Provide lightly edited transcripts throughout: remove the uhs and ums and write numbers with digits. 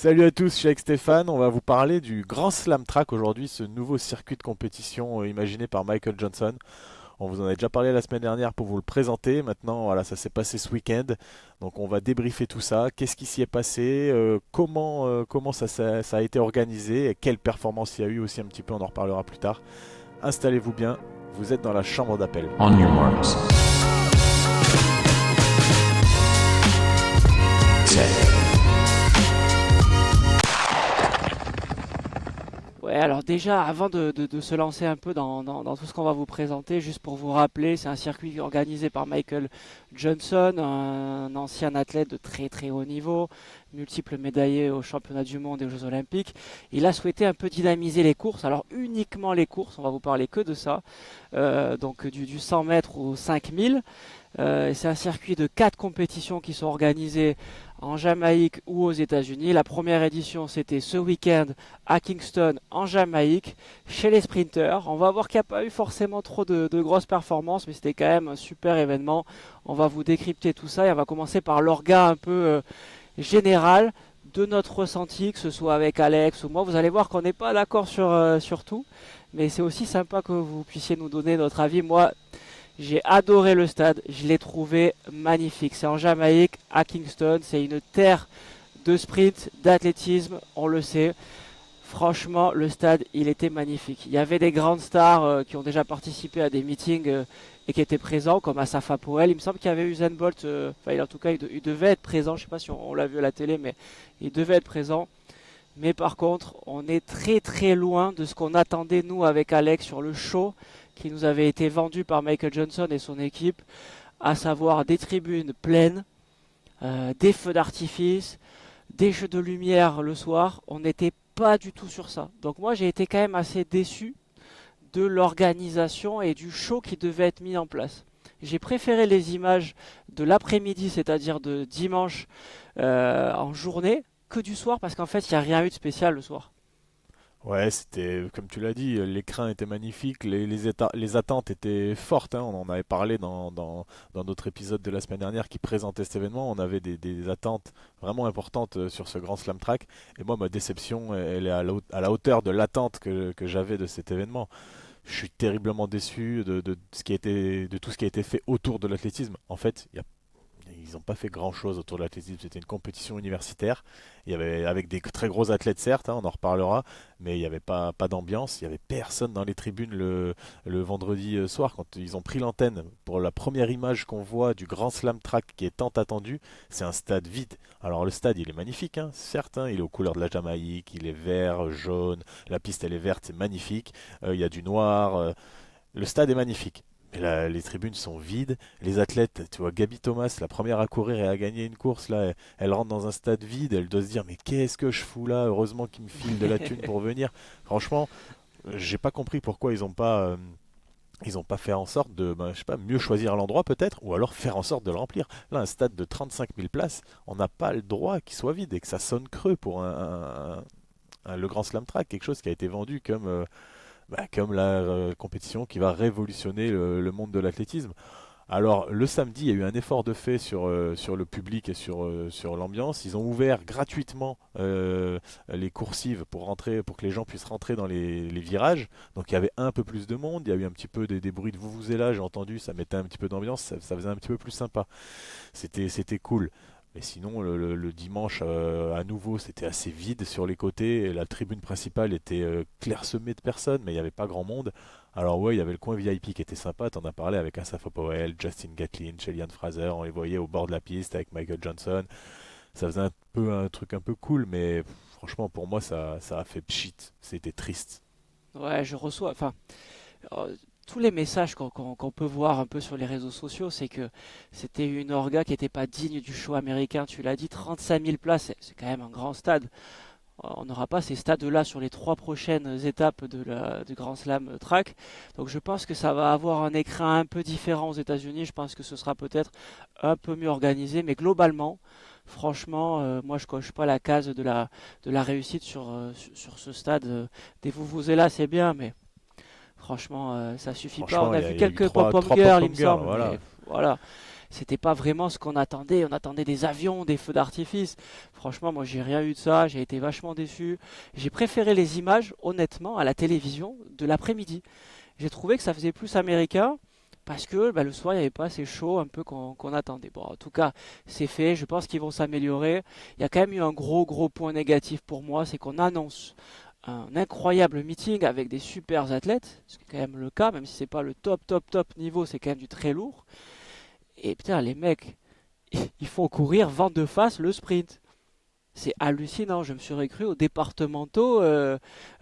Salut à tous, je suis avec Stéphane. On va vous parler du Grand Slam Track aujourd'hui, ce nouveau circuit de compétition imaginé par Michael Johnson. On vous en a déjà parlé la semaine dernière pour vous le présenter. Maintenant, voilà, ça s'est passé ce week-end. Donc, on va débriefer tout ça. Qu'est-ce qui s'y est passé, comment ça a été organisé et quelle performance il y a eu aussi un petit peu. On en reparlera plus tard. Installez-vous bien. Vous êtes dans la chambre d'appel. On your marks. Set. Ouais, alors déjà, avant de se lancer un peu dans tout ce qu'on va vous présenter, juste pour vous rappeler, c'est un circuit organisé par Michael Johnson, un ancien athlète de très très haut niveau, multiple médaillé aux championnats du monde et aux Jeux Olympiques. Il a souhaité un peu dynamiser les courses, alors uniquement les courses, on va vous parler que de ça, donc du 100 mètres au 5000. C'est un circuit de 4 compétitions qui sont organisées en Jamaïque ou aux États-Unis. La première édition, c'était ce week-end à Kingston, en Jamaïque, chez les sprinters. On va voir qu'il n'y a pas eu forcément trop de grosses performances, mais c'était quand même un super événement. On va vous décrypter tout ça et on va commencer par l'orga un peu général de notre ressenti, que ce soit avec Alex ou moi. Vous allez voir qu'on n'est pas d'accord sur tout, mais c'est aussi sympa que vous puissiez nous donner notre avis. Moi, j'ai adoré le stade, je l'ai trouvé magnifique. C'est en Jamaïque, à Kingston, c'est une terre de sprint, d'athlétisme, on le sait. Franchement, le stade, il était magnifique. Il y avait des grandes stars qui ont déjà participé à des meetings et qui étaient présents, comme Asafa Powell. Il me semble qu'il y avait Usain Bolt, en tout cas, il devait être présent. Je ne sais pas si on l'a vu à la télé, mais il devait être présent. Mais par contre, on est très très loin de ce qu'on attendait nous avec Alex sur le show qui nous avait été vendu par Michael Johnson et son équipe, à savoir des tribunes pleines, des feux d'artifice, des jeux de lumière le soir. On n'était pas du tout sur ça. Donc moi j'ai été quand même assez déçu de l'organisation et du show qui devait être mis en place. J'ai préféré les images de l'après-midi, c'est-à-dire de dimanche en journée, que du soir, parce qu'en fait il n'y a rien eu de spécial le soir. Ouais, c'était, comme tu l'as dit, l'écran était magnifique, les attentes étaient fortes, hein. On en avait parlé dans notre épisode de la semaine dernière qui présentait cet événement. On avait des attentes vraiment importantes sur ce grand slam track. Et moi, ma déception, elle est à la hauteur de l'attente que j'avais de cet événement. Je suis terriblement déçu de ce qui a été, de tout ce qui a été fait autour de l'athlétisme. En fait, ils n'ont pas fait grand-chose autour de l'athlétisme. C'était une compétition universitaire. Il y avait avec des très gros athlètes certes, hein, on en reparlera, mais il n'y avait pas d'ambiance. Il n'y avait personne dans les tribunes le vendredi soir quand ils ont pris l'antenne. Pour la première image qu'on voit du Grand Slam Track qui est tant attendu, c'est un stade vide. Alors le stade, il est magnifique, hein, certes, hein, il est aux couleurs de la Jamaïque, il est vert, jaune, la piste elle est verte, c'est magnifique. Il y a du noir. Le stade est magnifique. Mais là, les tribunes sont vides. Les athlètes, tu vois, Gabi Thomas, la première à courir et à gagner une course, là, elle rentre dans un stade vide. Elle doit se dire, mais qu'est-ce que je fous là? Heureusement qu'ils me filent de la thune pour venir. Franchement, j'ai pas compris pourquoi ils ont pas fait en sorte de, ben, je sais pas, mieux choisir l'endroit peut-être, ou alors faire en sorte de le remplir. Là, un stade de 35 000 places, on n'a pas le droit qu'il soit vide et que ça sonne creux pour le Grand Slam Track, quelque chose qui a été vendu comme la compétition qui va révolutionner le monde de l'athlétisme. Alors le samedi, il y a eu un effort de fait sur le public et sur l'ambiance. Ils ont ouvert gratuitement les coursives pour rentrer, pour que les gens puissent rentrer dans les virages. Donc il y avait un peu plus de monde, il y a eu un petit peu des bruits de vuvuzela, j'ai entendu, ça mettait un petit peu d'ambiance, ça faisait un petit peu plus sympa. C'était cool. Mais sinon, le dimanche, à nouveau, c'était assez vide sur les côtés. Et la tribune principale était clairsemée de personnes, mais il n'y avait pas grand monde. Alors ouais, il y avait le coin VIP qui était sympa. T'en as parlé avec Asafa Powell, Justin Gatlin, Shelly Fraser. On les voyait au bord de la piste avec Michael Johnson. Ça faisait un peu un truc un peu cool, mais franchement, pour moi, ça a fait pchit. C'était triste. Ouais, je reçois. Enfin, Euh, tous les messages qu'on peut voir un peu sur les réseaux sociaux, c'est que c'était une orga qui n'était pas digne du show américain. Tu l'as dit, 35 000 places, c'est quand même un grand stade. On n'aura pas ces stades-là sur les 3 prochaines étapes du Grand Slam Track. Donc je pense que ça va avoir un écran un peu différent aux États-Unis. Je pense que ce sera peut-être un peu mieux organisé. Mais globalement, franchement, moi je coche pas la case de la réussite sur ce stade. Des Vuvuzela, c'est bien, mais franchement, ça suffit pas. On Franchement, a il y a, vu il y a eu quelques trois pop-up trois girls, il pop-up me girls, semble, mais voilà. voilà. c'était pas vraiment ce qu'on attendait. On attendait des avions, des feux d'artifice. Franchement, moi, j'ai rien eu de ça. J'ai été vachement déçu. J'ai préféré les images, honnêtement, à la télévision de l'après-midi. J'ai trouvé que ça faisait plus américain. Parce que bah, le soir, il n'y avait pas assez chaud un peu qu'on attendait. Bon, en tout cas, c'est fait. Je pense qu'ils vont s'améliorer. Il y a quand même eu un gros point négatif pour moi, c'est qu'on annonce un incroyable meeting avec des super athlètes, ce qui est quand même le cas, même si c'est pas le top niveau, c'est quand même du très lourd. Et putain, les mecs, ils font courir vent de face le sprint. C'est hallucinant, je me suis recru aux départementaux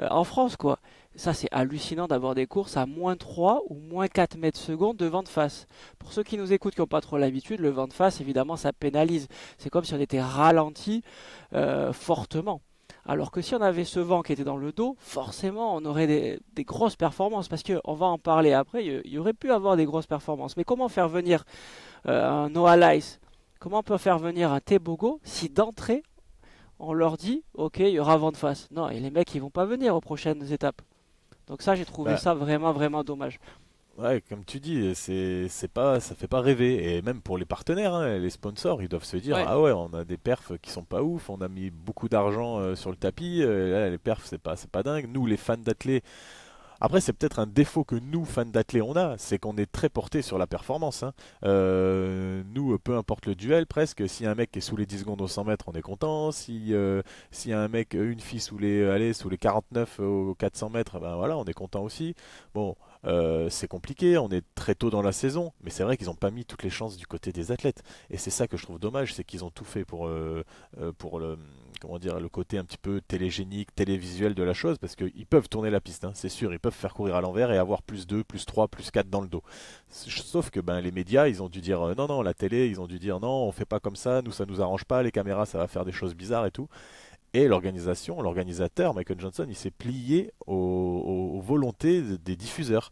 en France, quoi. Ça, c'est hallucinant d'avoir des courses à moins 3 ou moins 4 mètres secondes de vent de face. Pour ceux qui nous écoutent, qui n'ont pas trop l'habitude, le vent de face, évidemment, ça pénalise. C'est comme si on était ralenti fortement. Alors que si on avait ce vent qui était dans le dos, forcément, on aurait des grosses performances. Parce qu'on va en parler après, il y aurait pu avoir des grosses performances. Mais comment faire venir un Noah Lyles? Comment on peut faire venir un Tebogo si d'entrée, on leur dit, ok, il y aura vent de face. Non, et les mecs, ils vont pas venir aux prochaines étapes. Donc ça, j'ai trouvé Bah, ça vraiment dommage. ouais, comme tu dis, c'est pas, ça fait pas rêver. Et même pour les partenaires, hein, les sponsors, ils doivent se dire, Ouais, ah ouais, on a des perfs qui sont pas ouf, on a mis beaucoup d'argent sur le tapis, là, les perfs, c'est pas dingue. Nous, les fans d'athlètes, après, c'est peut-être un défaut que nous, fans d'athlètes, on a, c'est qu'on est très porté sur la performance, hein. Nous, peu importe le duel, presque, si un mec est sous les 10 secondes au 100 mètres, on est content. Si y a un mec, une fille sous les 49 au 400 mètres, ben voilà, on est content aussi. Bon, c'est compliqué, on est très tôt dans la saison, mais c'est vrai qu'ils n'ont pas mis toutes les chances du côté des athlètes. Et c'est ça que je trouve dommage, c'est qu'ils ont tout fait pour le, comment dire, le côté un petit peu télégénique, télévisuel de la chose, parce qu'ils peuvent tourner la piste, hein, c'est sûr, ils peuvent faire courir à l'envers et avoir plus 2, plus 3, plus 4 dans le dos. Sauf que ben, les médias, ils ont dû dire non, non, la télé, ils ont dû dire non, on fait pas comme ça, nous ça nous arrange pas, les caméras ça va faire des choses bizarres et tout. Et l'organisation, l'organisateur, Michael Johnson, il s'est plié aux volontés des diffuseurs.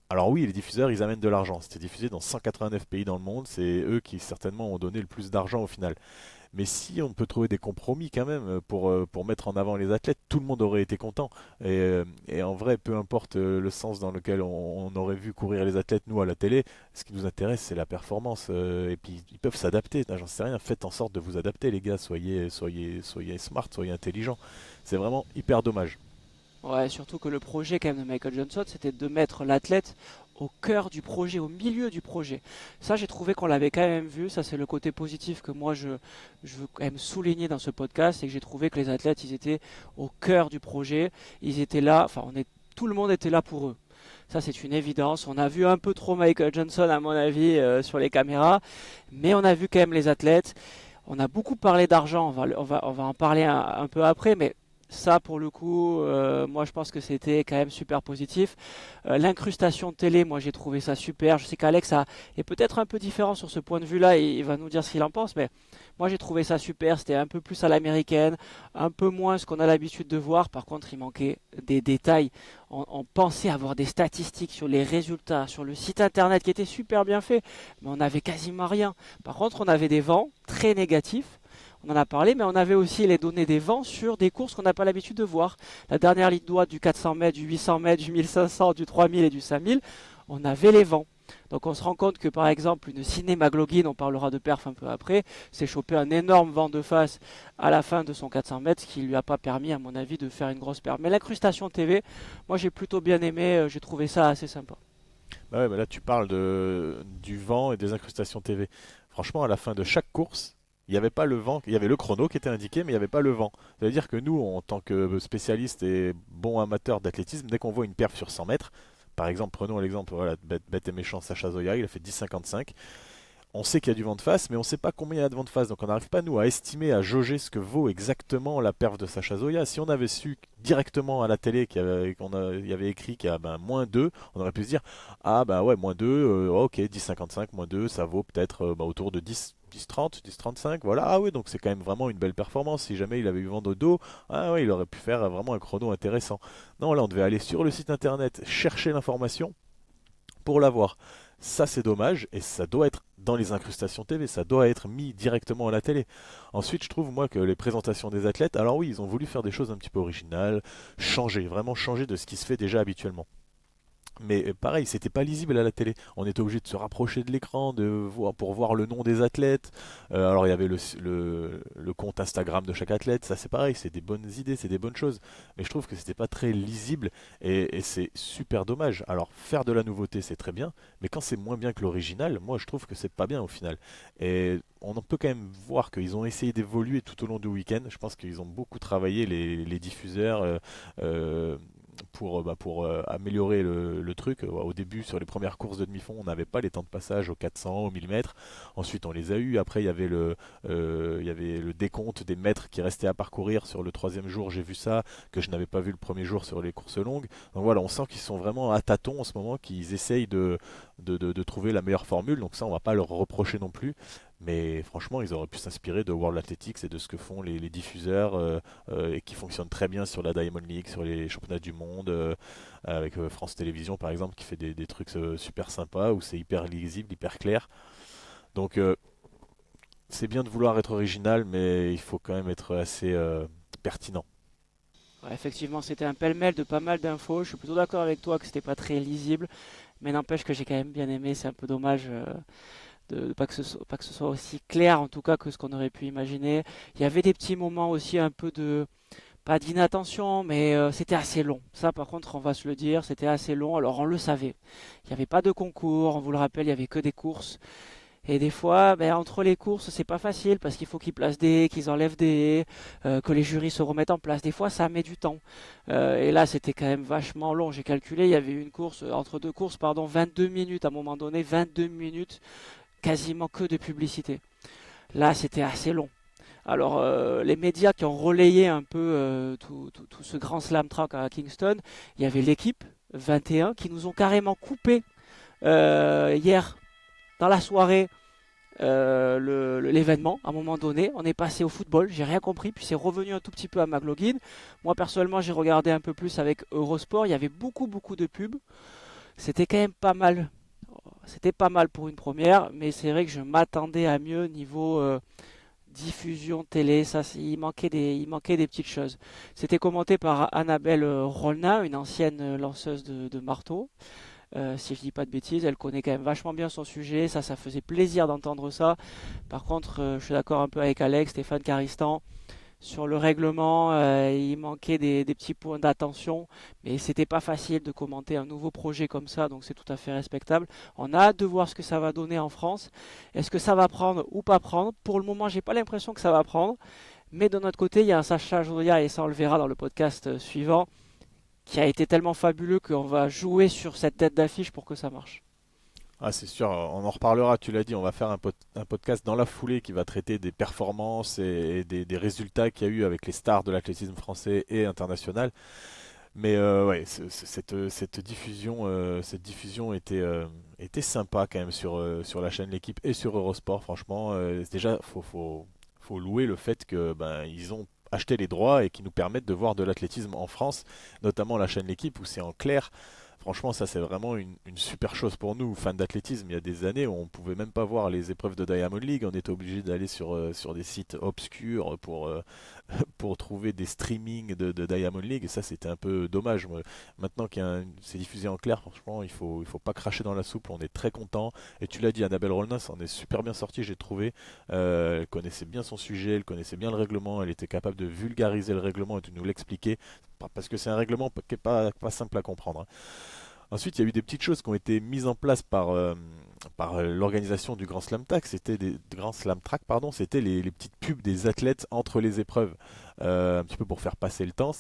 Alors oui, les diffuseurs, ils amènent de l'argent. C'était diffusé dans 189 pays dans le monde. C'est eux qui certainement ont donné le plus d'argent au final. Mais si on peut trouver des compromis quand même pour mettre en avant les athlètes, tout le monde aurait été content. Et en vrai, peu importe le sens dans lequel on aurait vu courir les athlètes, nous, à la télé, ce qui nous intéresse, c'est la performance. Et puis, ils peuvent s'adapter. J'en sais rien. Faites en sorte de vous adapter, les gars. Soyez smart, soyez intelligents. C'est vraiment hyper dommage. ouais, surtout que le projet quand même de Michael Johnson, c'était de mettre l'athlète au cœur du projet, au milieu du projet. Ça, j'ai trouvé qu'on l'avait quand même vu. Ça, c'est le côté positif que moi, je veux quand même souligner dans ce podcast, c'est que j'ai trouvé que les athlètes, ils étaient au cœur du projet. Ils étaient là, enfin, tout le monde était là pour eux. Ça, c'est une évidence. On a vu un peu trop Michael Johnson, à mon avis, sur les caméras, mais on a vu quand même les athlètes. On a beaucoup parlé d'argent, on va en parler un peu après, mais ça, pour le coup, moi je pense que c'était quand même super positif. L'incrustation de télé, moi j'ai trouvé ça super. Je sais qu'Alex est peut-être un peu différent sur ce point de vue-là et il va nous dire ce qu'il en pense, mais moi j'ai trouvé ça super. C'était un peu plus à l'américaine, un peu moins ce qu'on a l'habitude de voir. Par contre, il manquait des détails. On pensait avoir des statistiques sur les résultats, sur le site internet qui était super bien fait, mais on n'avait quasiment rien. Par contre, on avait des vents très négatifs. On en a parlé, mais on avait aussi les données des vents sur des courses qu'on n'a pas l'habitude de voir. La dernière ligne droite du 400 mètres, du 800 mètres, du 1500, du 3000 et du 5000, on avait les vents. Donc on se rend compte que par exemple une Ciné Magloguin, on parlera de perf un peu après, s'est chopé un énorme vent de face à la fin de son 400 mètres, ce qui lui a pas permis à mon avis de faire une grosse perf. Mais l'incrustation TV, moi j'ai plutôt bien aimé, j'ai trouvé ça assez sympa. Bah ouais, bah là tu parles du vent et des incrustations TV. Franchement, à la fin de chaque course, il n'y avait pas le vent, il y avait le chrono qui était indiqué, mais il n'y avait pas le vent. Ça veut dire que nous, en tant que spécialistes et bons amateurs d'athlétisme, dès qu'on voit une perf sur 100 mètres, par exemple, prenons l'exemple, voilà, bête et méchant Sacha Zoya, il a fait 10,55. On sait qu'il y a du vent de face, mais on ne sait pas combien il y a de vent de face. Donc on n'arrive pas, nous, à estimer, à jauger ce que vaut exactement la perf de Sacha Zoya. Si on avait su directement à la télé il y avait écrit qu'il y a ben, moins 2, on aurait pu se dire, ah bah ouais, moins 2, ok, 10,55, moins 2, ça vaut peut-être bah, autour de 10. 10-30, 10-35, voilà. Ah oui, donc c'est quand même vraiment une belle performance. Si jamais il avait eu vent de dos, ah oui, il aurait pu faire vraiment un chrono intéressant. Non, là, on devait aller sur le site internet, chercher l'information pour l'avoir. Ça, c'est dommage, et ça doit être dans les incrustations TV, ça doit être mis directement à la télé. Ensuite, je trouve, moi, que les présentations des athlètes, alors oui, ils ont voulu faire des choses un petit peu originales, changer, vraiment changer de ce qui se fait déjà habituellement. Mais pareil, c'était pas lisible à la télé. On était obligé de se rapprocher de l'écran pour voir le nom des athlètes. Alors il y avait le compte Instagram de chaque athlète. Ça c'est pareil, c'est des bonnes idées, c'est des bonnes choses. Mais je trouve que c'était pas très lisible et c'est super dommage. Alors faire de la nouveauté c'est très bien, mais quand c'est moins bien que l'original, moi je trouve que c'est pas bien au final. Et on en peut quand même voir qu'ils ont essayé d'évoluer tout au long du week-end. Je pense qu'ils ont beaucoup travaillé les diffuseurs. Euh, pour améliorer le truc. Au début, sur les premières courses de demi-fond, on n'avait pas les temps de passage aux 400, aux 1000 mètres. Ensuite, on les a eu. Après, il y avait le décompte des mètres qui restaient à parcourir sur le troisième jour. J'ai vu ça, que je n'avais pas vu le premier jour sur les courses longues. Donc voilà, on sent qu'ils sont vraiment à tâtons en ce moment, qu'ils essayent de trouver la meilleure formule. Donc ça, on va pas leur reprocher non plus. Mais franchement, ils auraient pu s'inspirer de World Athletics et de ce que font les diffuseurs et qui fonctionnent très bien sur la Diamond League, sur les championnats du monde, avec France Télévisions par exemple, qui fait des trucs super sympas où c'est hyper lisible, hyper clair. Donc c'est bien de vouloir être original, mais il faut quand même être assez pertinent. Ouais, effectivement, c'était un pêle-mêle de pas mal d'infos. Je suis plutôt d'accord avec toi que c'était pas très lisible, mais n'empêche que j'ai quand même bien aimé. C'est un peu dommage de pas que ce soit aussi clair en tout cas que ce qu'on aurait pu imaginer. Il y avait des petits moments aussi un peu de pas d'inattention, mais c'était assez long. Ça, par contre, on va se le dire, c'était assez long. Alors, on le savait. Il n'y avait pas de concours, on vous le rappelle, il n'y avait que des courses. Et des fois, ben, entre les courses, c'est pas facile parce qu'il faut qu'ils placent des haies, qu'ils enlèvent des haies, que les jurys se remettent en place. Des fois, ça met du temps. Et là, c'était quand même vachement long. J'ai calculé, il y avait une course, entre deux courses, pardon, 22 minutes à un moment donné, 22 minutes, quasiment que de publicité. Là, c'était assez long. Alors, les médias qui ont relayé un peu tout ce grand slam track à Kingston, il y avait l'équipe 21 qui nous ont carrément coupé hier dans la soirée l'événement. À un moment donné, on est passé au football, j'ai rien compris, puis c'est revenu un tout petit peu à McLaughlin. Moi, personnellement, j'ai regardé un peu plus avec Eurosport. Il y avait beaucoup de pubs. C'était quand même pas mal. C'était pas mal pour une première, mais c'est vrai que je m'attendais à mieux niveau diffusion télé, ça, il manquait des petites choses. C'était commenté par Annabelle Rolna, une ancienne lanceuse de marteau. Si je dis pas de bêtises, elle connaît quand même vachement bien son sujet. Ça faisait plaisir d'entendre ça. Par contre, je suis d'accord un peu avec Alex, Stéphane Caristan. Sur le règlement, il manquait des petits points d'attention, mais c'était pas facile de commenter un nouveau projet comme ça, donc c'est tout à fait respectable. On a hâte de voir ce que ça va donner en France. Est-ce que ça va prendre ou pas prendre? Pour le moment, j'ai pas l'impression que ça va prendre, mais de notre côté, il y a un Sacha Joria, et ça on le verra dans le podcast suivant, qui a été tellement fabuleux qu'on va jouer sur cette tête d'affiche pour que ça marche. Ah, c'est sûr, on en reparlera, tu l'as dit, on va faire un podcast dans la foulée qui va traiter des performances et des résultats qu'il y a eu avec les stars de l'athlétisme français et international. Mais ouais, cette diffusion était sympa quand même sur la chaîne L'équipe et sur Eurosport. Franchement, déjà, faut louer le fait que ben, ils ont acheté les droits et qui nous permettent de voir de l'athlétisme en France, notamment la chaîne L'équipe où c'est en clair. Franchement, ça c'est vraiment une super chose pour nous, fans d'athlétisme. Il y a des années, on pouvait même pas voir les épreuves de Diamond League. On était obligé d'aller sur des sites obscurs pour trouver des streamings de Diamond League. Et ça, c'était un peu dommage. Maintenant c'est diffusé en clair, franchement, il faut pas cracher dans la soupe. On est très content. Et tu l'as dit, Annabelle Rolnas en est super bien sortie, j'ai trouvé. Elle connaissait bien son sujet, elle connaissait bien le règlement. Elle était capable de vulgariser le règlement et de nous l'expliquer. Parce que c'est un règlement qui est pas simple à comprendre, hein. Ensuite, il y a eu des petites choses qui ont été mises en place par l'organisation du Grand Slam Track. Grand Slam Track, pardon, c'était les petites pubs des athlètes entre les épreuves, un petit peu pour faire passer le temps.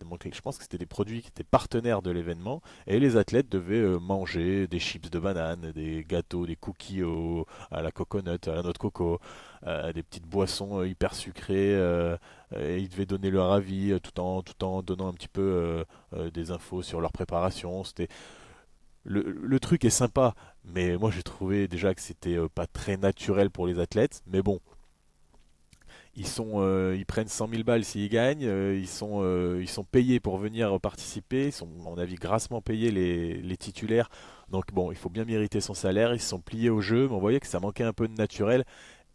Donc, je pense que c'était des produits qui étaient partenaires de l'événement et les athlètes devaient manger des chips de banane, des gâteaux, des cookies à la coconut, à la noix de coco, des petites boissons hyper sucrées. Et ils devaient donner leur avis tout en donnant un petit peu des infos sur leur préparation. Le truc est sympa, mais moi j'ai trouvé déjà que c'était pas très naturel pour les athlètes. Mais bon, ils prennent 100 000 balles s'ils gagnent, ils sont payés pour venir participer, ils sont, à mon avis, grassement payés les titulaires. Donc bon, il faut bien mériter son salaire, ils se sont pliés au jeu, mais on voyait que ça manquait un peu de naturel.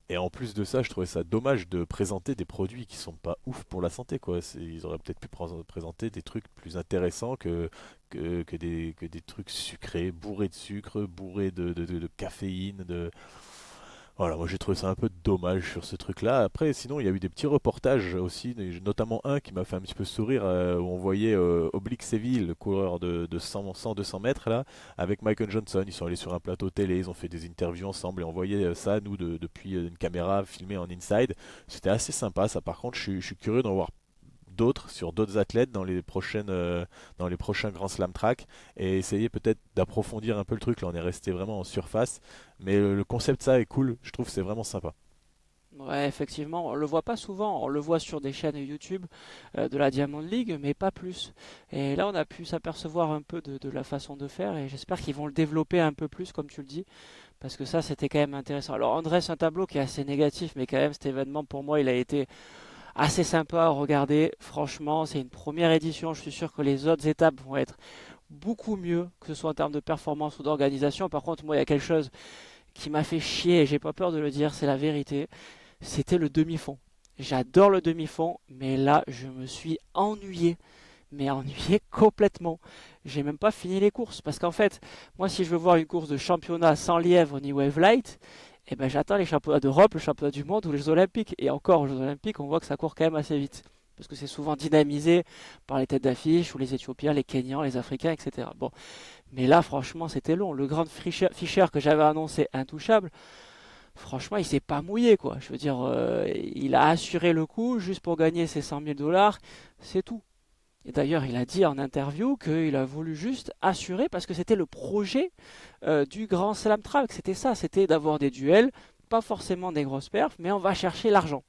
Et en plus de ça, je trouvais ça dommage de présenter des produits qui sont pas ouf pour la santé, quoi. Ils auraient peut-être pu présenter des trucs plus intéressants que des trucs sucrés, bourrés de sucre, bourrés de caféine, voilà, moi j'ai trouvé ça un peu dommage sur ce truc-là. Après, sinon, il y a eu des petits reportages aussi, notamment un qui m'a fait un petit peu sourire, où on voyait Oblique Séville, le coureur de 100-200 mètres, là, avec Michael Johnson. Ils sont allés sur un plateau télé, ils ont fait des interviews ensemble et on voyait ça, nous, depuis une caméra filmée en inside. C'était assez sympa, ça. Par contre, je suis curieux d'en voir d'autres sur d'autres athlètes dans les prochains Grand Slam track et essayer peut-être d'approfondir un peu le truc. Là, on est resté vraiment en surface, mais le concept ça est cool. Je trouve que c'est vraiment sympa. Ouais, effectivement, on le voit pas souvent, on le voit sur des chaînes YouTube de la Diamond League, mais pas plus. Et là, on a pu s'apercevoir un peu de la façon de faire, et j'espère qu'ils vont le développer un peu plus, comme tu le dis, parce que ça, c'était quand même intéressant. Alors, André, c'est un tableau qui est assez négatif, mais quand même, cet événement, pour moi, il a été assez sympa à regarder. Franchement, c'est une première édition, je suis sûr que les autres étapes vont être beaucoup mieux, que ce soit en termes de performance ou d'organisation. Par contre, moi, il y a quelque chose qui m'a fait chier, et j'ai pas peur de le dire, c'est la vérité, c'était le demi-fond. J'adore le demi-fond, mais là, je me suis ennuyé, mais ennuyé complètement. J'ai même pas fini les courses, parce qu'en fait, moi, si je veux voir une course de championnat sans lièvre ni wave light, eh ben, j'attends les championnats d'Europe, le championnat du monde ou les Jeux Olympiques. Et encore, aux Jeux Olympiques, on voit que ça court quand même assez vite. Parce que c'est souvent dynamisé par les têtes d'affiche ou les Éthiopiens, les Kenyans, les Africains, etc. Bon, mais là, franchement, c'était long. Le grand Fischer que j'avais annoncé intouchable, franchement, il s'est pas mouillé, quoi. Je veux dire, il a assuré le coup juste pour gagner ses 100 000 dollars, c'est tout. Et d'ailleurs, il a dit en interview qu'il a voulu juste assurer parce que c'était le projet du Grand Slam Track. C'était ça, c'était d'avoir des duels, pas forcément des grosses perfs, mais on va chercher l'argent.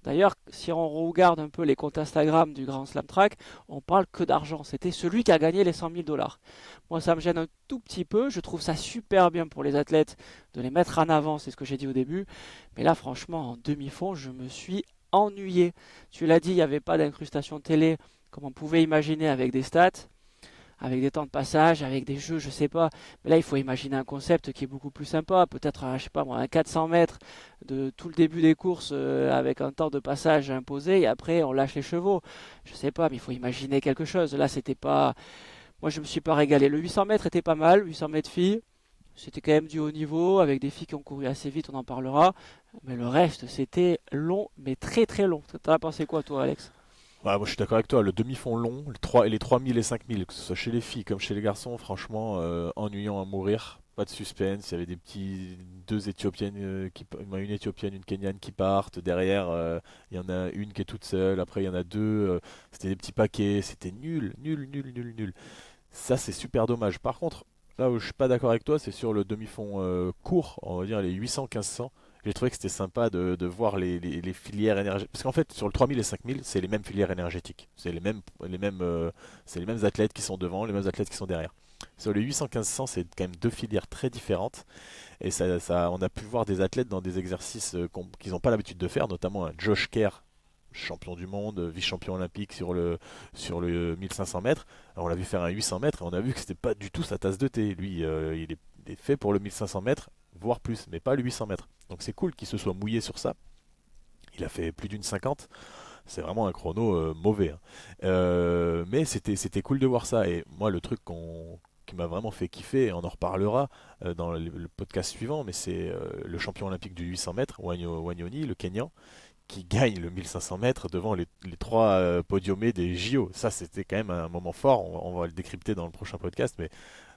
D'ailleurs, si on regarde un peu les comptes Instagram du Grand Slam Track, on parle que d'argent. C'était celui qui a gagné les 100 000 dollars. Moi, ça me gêne un tout petit peu. Je trouve ça super bien pour les athlètes de les mettre en avant, c'est ce que j'ai dit au début. Mais là, franchement, en demi-fond, je me suis ennuyé. Tu l'as dit, il n'y avait pas d'incrustation télé comme on pouvait imaginer avec des stats, avec des temps de passage, avec des jeux, je sais pas. Mais là, il faut imaginer un concept qui est beaucoup plus sympa. Peut-être, je sais pas moi, un 400 mètres de tout le début des courses avec un temps de passage imposé et après on lâche les chevaux. Je sais pas, mais il faut imaginer quelque chose. Là, c'était pas. Moi, je me suis pas régalé. Le 800 mètres était pas mal, 800 mètres filles. C'était quand même du haut niveau, avec des filles qui ont couru assez vite, on en parlera. Mais le reste, c'était long, mais très très long. T'en as pensé quoi, toi, Alex? Ouais, moi je suis d'accord avec toi, le demi-fond long, les 3 et les 3000 et 5000, que ce soit chez les filles comme chez les garçons, franchement, ennuyant à mourir. Pas de suspense, il y avait des petits deux Éthiopiennes, une Éthiopienne, une Kenyane qui partent. Derrière, il y en a une qui est toute seule. Après, il y en a deux. C'était des petits paquets. C'était nul, nul, nul, nul, nul. Ça, c'est super dommage. Par contre, là où je suis pas d'accord avec toi, c'est sur le demi-fond court, on va dire les 800-1500. J'ai trouvé que c'était sympa de voir les filières énergétiques. Parce qu'en fait, sur le 3000 et 5000, c'est les mêmes filières énergétiques. C'est les mêmes athlètes qui sont devant, les mêmes athlètes qui sont derrière. Sur les 800-1500, c'est quand même deux filières très différentes. Et on a pu voir des athlètes dans des exercices qu'ils n'ont pas l'habitude de faire, notamment un Josh Kerr, champion du monde, vice-champion olympique sur le 1500 mètres. Alors, on l'a vu faire un 800 mètres et on a vu que c'était pas du tout sa tasse de thé. Lui, il est fait pour le 1500 mètres, voire plus, mais pas le 800 mètres. Donc c'est cool qu'il se soit mouillé sur ça. Il a fait plus d'une 50. C'est vraiment un chrono mauvais, hein. Mais c'était cool de voir ça. Et moi, le truc qui m'a vraiment fait kiffer, et on en reparlera dans le podcast suivant, mais c'est le champion olympique du 800 mètres, Wanyoni, le Kenyan, qui gagne le 1500 mètres devant les trois podiumés des JO. Ça, c'était quand même un moment fort. On va le décrypter dans le prochain podcast. Mais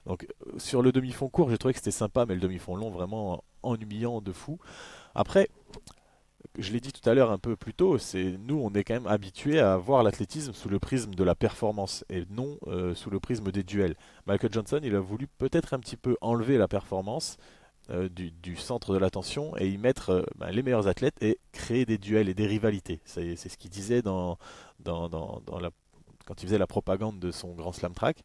donc, sur le demi-fond court, j'ai trouvé que c'était sympa, mais le demi-fond long, vraiment ennuyant de fou. Après, je l'ai dit tout à l'heure un peu plus tôt, c'est nous, on est quand même habitués à voir l'athlétisme sous le prisme de la performance et non sous le prisme des duels. Michael Johnson, il a voulu peut-être un petit peu enlever la performance du centre de l'attention et y mettre les meilleurs athlètes et créer des duels et des rivalités. C'est ce qu'il disait quand il faisait la propagande de son grand slam track.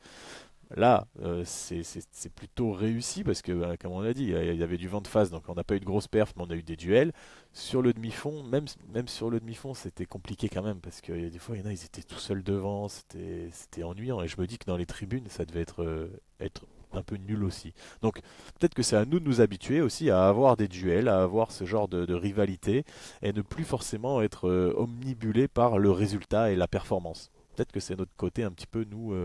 Là, c'est plutôt réussi parce que, comme on l'a dit, il y avait du vent de face, donc on n'a pas eu de grosses perfs, mais on a eu des duels. Sur le demi-fond, même sur le demi-fond, c'était compliqué quand même parce que des fois, il y en a, ils étaient tout seuls devant, c'était ennuyant. Et je me dis que dans les tribunes, ça devait être un peu nul aussi. Donc peut-être que c'est à nous de nous habituer aussi à avoir des duels, à avoir ce genre de rivalité et ne plus forcément être omnibulé par le résultat et la performance. Peut-être que c'est notre côté un petit peu nous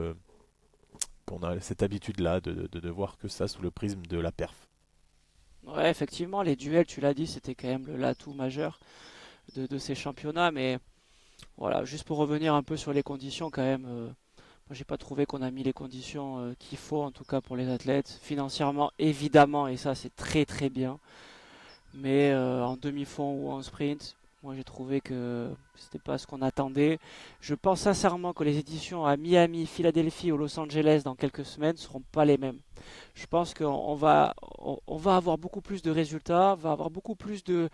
qu'on a cette habitude-là de voir que ça sous le prisme de la perf. Ouais, effectivement, les duels, tu l'as dit, c'était quand même l'atout majeur de ces championnats. Mais voilà, juste pour revenir un peu sur les conditions, quand même, moi j'ai pas trouvé qu'on a mis les conditions qu'il faut, en tout cas pour les athlètes. Financièrement, évidemment, et ça c'est très très bien. Mais en demi-fond ou en sprint, moi j'ai trouvé que c'était pas ce qu'on attendait. Je pense sincèrement que les éditions à Miami, Philadelphie ou Los Angeles dans quelques semaines seront pas les mêmes. Je pense qu'on va avoir beaucoup plus de résultats, on va avoir beaucoup plus de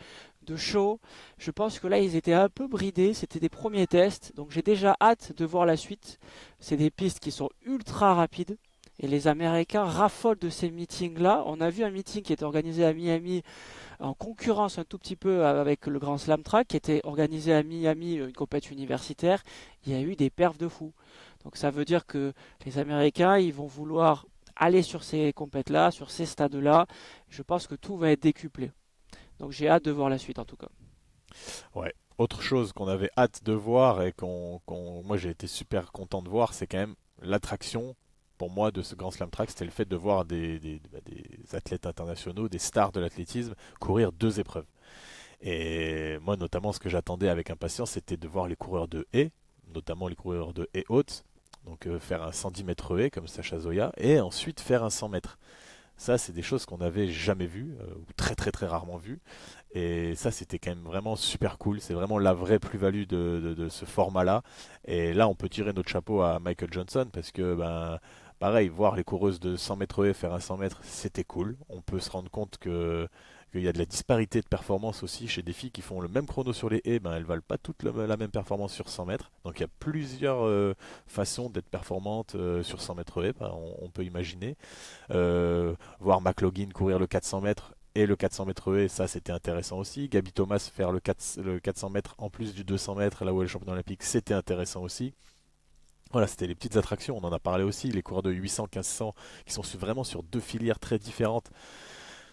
shows. Je pense que là ils étaient un peu bridés, c'était des premiers tests, donc j'ai déjà hâte de voir la suite. C'est des pistes qui sont ultra rapides. Et les Américains raffolent de ces meetings-là. On a vu un meeting qui était organisé à Miami en concurrence un tout petit peu avec le Grand Slam Track qui était organisé à Miami, une compétition universitaire. Il y a eu des perfs de fou. Donc ça veut dire que les Américains, ils vont vouloir aller sur ces compètes-là, sur ces stades-là. Je pense que tout va être décuplé. Donc j'ai hâte de voir la suite en tout cas. Ouais. Autre chose qu'on avait hâte de voir et moi j'ai été super content de voir, c'est quand même l'attraction pour moi de ce Grand Slam Track, c'était le fait de voir des athlètes internationaux, des stars de l'athlétisme courir deux épreuves. Et moi notamment ce que j'attendais avec impatience, c'était de voir les coureurs de haies, notamment les coureurs de haies hautes, donc faire un 110 mètres haies comme Sacha Zoya, et ensuite faire un 100 mètres. Ça, c'est des choses qu'on n'avait jamais vues, ou très très très rarement vues. Et ça, c'était quand même vraiment super cool. C'est vraiment la vraie plus-value de ce format-là. Et là, on peut tirer notre chapeau à Michael Johnson parce que, ben, pareil, voir les coureuses de 100 mètres haies faire un 100 mètres, c'était cool. On peut se rendre compte qu'il y a de la disparité de performance aussi chez des filles qui font le même chrono sur les haies, ben elles valent pas toutes la même performance sur 100 mètres. Donc il y a plusieurs façons d'être performante sur 100 mètres haies, ben, on peut imaginer. Voir McLaughlin courir le 400 mètres et le 400 mètres haies, ça c'était intéressant aussi. Gaby Thomas faire le 400 mètres en plus du 200 mètres, là où elle est championne olympique, c'était intéressant aussi. Voilà, c'était les petites attractions, on en a parlé aussi, les coureurs de 800, 1500 qui sont vraiment sur deux filières très différentes.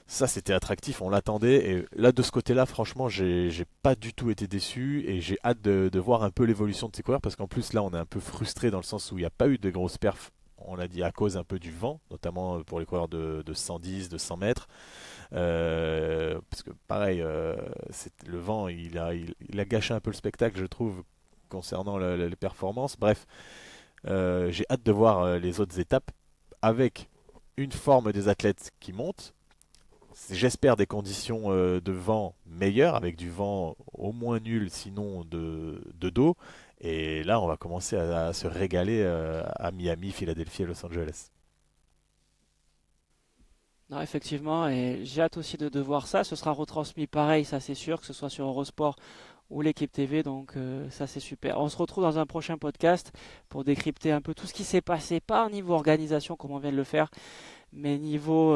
Ça, c'était attractif, on l'attendait. Et là, de ce côté-là, franchement, j'ai pas du tout été déçu. Et j'ai hâte de voir un peu l'évolution de ces coureurs. Parce qu'en plus, là, on est un peu frustré dans le sens où il n'y a pas eu de grosses perfs. On l'a dit à cause un peu du vent, notamment pour les coureurs de 110, de 100 mètres. Parce que pareil, le vent, il a gâché un peu le spectacle, je trouve, concernant les performances. Bref, j'ai hâte de voir les autres étapes avec une forme des athlètes qui monte. J'espère des conditions de vent meilleures, avec du vent au moins nul, sinon de dos. Et là, on va commencer à se régaler à Miami, Philadelphie et Los Angeles. Non, effectivement, et j'ai hâte aussi de voir ça. Ce sera retransmis pareil, ça c'est sûr, que ce soit sur Eurosport ou l'équipe TV, donc ça c'est super. On se retrouve dans un prochain podcast pour décrypter un peu tout ce qui s'est passé, pas au niveau organisation comme on vient de le faire, mais niveau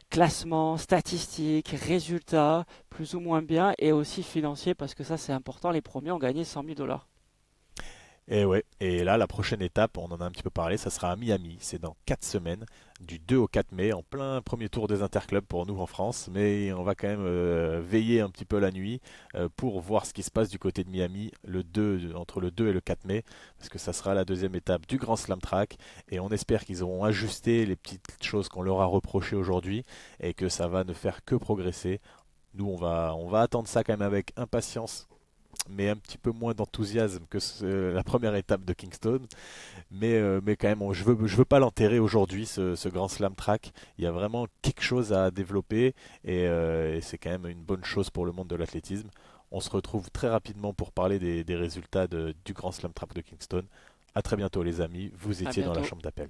classement, statistiques, résultats, plus ou moins bien, et aussi financier, parce que ça c'est important, les premiers ont gagné 100 000 dollars. Et ouais, et là, la prochaine étape, on en a un petit peu parlé, ça sera à Miami. C'est dans 4 semaines, du 2 au 4 mai, en plein premier tour des interclubs pour nous en France. Mais on va quand même veiller un petit peu la nuit pour voir ce qui se passe du côté de Miami entre le 2 et le 4 mai, parce que ça sera la deuxième étape du Grand Slam Track. Et on espère qu'ils auront ajusté les petites choses qu'on leur a reprochées aujourd'hui et que ça va ne faire que progresser. Nous, on va attendre ça quand même avec impatience, mais un petit peu moins d'enthousiasme que la première étape de Kingston. Mais quand même, je veux pas l'enterrer aujourd'hui, ce Grand Slam Track. Il y a vraiment quelque chose à développer et c'est quand même une bonne chose pour le monde de l'athlétisme. On se retrouve très rapidement pour parler des résultats du Grand Slam Track de Kingston. À très bientôt les amis, vous À étiez dans la bientôt. chambre d'appel.